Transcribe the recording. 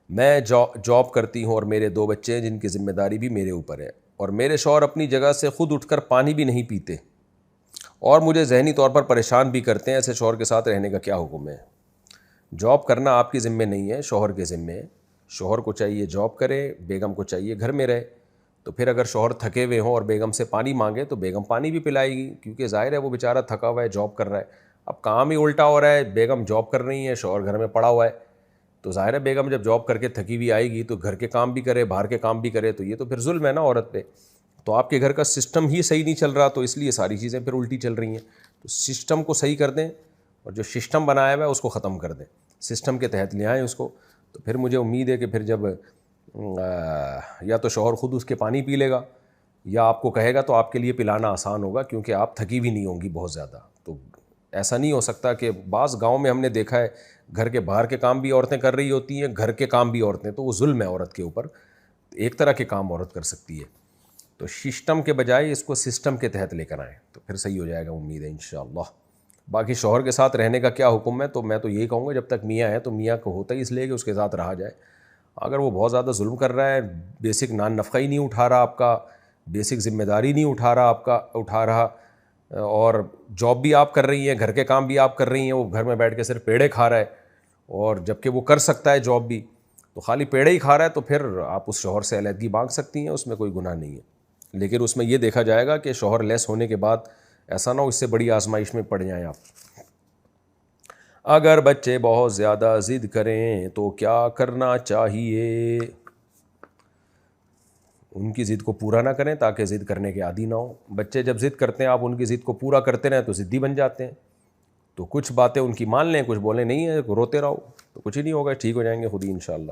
میں جاب کرتی ہوں اور میرے 2 بچے ہیں جن کی ذمہ داری بھی میرے اوپر ہے، اور میرے شوہر اپنی جگہ سے خود اٹھ کر پانی بھی نہیں پیتے اور مجھے ذہنی طور پر پریشان بھی کرتے ہیں، ایسے شوہر کے ساتھ رہنے کا کیا حکم ہے؟ جاب کرنا آپ کی ذمہ نہیں ہے، شوہر کے ذمہ ہے۔ شوہر کو چاہیے جاب کرے، بیگم کو چاہیے گھر میں رہے۔ تو پھر اگر شوہر تھکے ہوئے ہوں اور بیگم سے پانی مانگے تو بیگم پانی بھی پلائے گی، کیونکہ ظاہر ہے وہ بیچارہ تھکا ہوا ہے، جاب کر رہا ہے۔ اب کام ہی الٹا ہو رہا ہے، بیگم جاب کر رہی ہیں، شوہر گھر میں پڑا ہوا ہے، تو ظاہر ہے بیگم جب جاب کر کے تھکی ہوئی آئے گی تو گھر کے کام بھی کرے، باہر کے کام بھی کرے، تو یہ تو پھر ظلم ہے نا عورت پہ۔ تو آپ کے گھر کا سسٹم ہی صحیح نہیں چل رہا، تو اس لیے ساری چیزیں پھر الٹی چل رہی ہیں۔ تو سسٹم کو صحیح کر دیں، اور جو سسٹم بنایا ہوا ہے اس کو ختم کر دیں، سسٹم کے تحت لے آئیں اس کو۔ تو پھر مجھے امید ہے کہ پھر جب یا تو شوہر خود اس کے پانی پی لے گا یا آپ کو کہے گا تو آپ کے لیے پلانا آسان ہوگا، کیونکہ آپ تھکی بھی نہیں ہوں گی بہت زیادہ۔ تو ایسا نہیں ہو سکتا کہ بعض گاؤں میں ہم نے دیکھا ہے گھر کے باہر کے کام بھی عورتیں کر رہی ہوتی ہیں، گھر کے کام بھی عورتیں، تو وہ ظلم ہے عورت کے اوپر۔ ایک طرح کے کام عورت کر سکتی ہے، تو سسٹم کے بجائے اس کو سسٹم کے تحت لے کر آئیں تو پھر صحیح ہو جائے گا، امید ہے انشاءاللہ۔ باقی شوہر کے ساتھ رہنے کا کیا حکم ہے، تو میں تو یہی کہوں گا جب تک میاں ہے تو میاں کو ہوتا ہی اس لیے کہ اس کے ساتھ رہا جائے۔ اگر وہ بہت زیادہ ظلم کر رہا ہے، بیسک نان نفقہ ہی نہیں اٹھا رہا آپ کا، بیسک ذمہ داری نہیں اٹھا رہا، اور جاب بھی آپ کر رہی ہیں، گھر کے کام بھی آپ کر رہی ہیں، وہ گھر میں بیٹھ کے صرف پیڑے کھا رہا ہے، اور جب کہ وہ کر سکتا ہے جاب بھی، تو خالی پیڑے ہی کھا رہا ہے، تو پھر آپ اس شوہر سے علیحدگی مانگ سکتی ہیں، اس میں کوئی گناہ نہیں ہے۔ لیکن اس میں یہ دیکھا جائے گا کہ شوہر لیس ہونے کے بعد ایسا نہ ہو اس سے بڑی آزمائش میں پڑ جائیں آپ۔ اگر بچے بہت زیادہ ضد کریں تو کیا کرنا چاہیے؟ ان کی ضد کو پورا نہ کریں تاکہ ضد کرنے کے عادی نہ ہو۔ بچے جب ضد کرتے ہیں آپ ان کی ضد کو پورا کرتے رہیں تو ضدی بن جاتے ہیں۔ تو کچھ باتیں ان کی مان لیں، کچھ بولیں نہیں ہے، روتے رہو تو کچھ ہی نہیں ہوگا، ٹھیک ہو جائیں گے خود ہی انشاءاللہ۔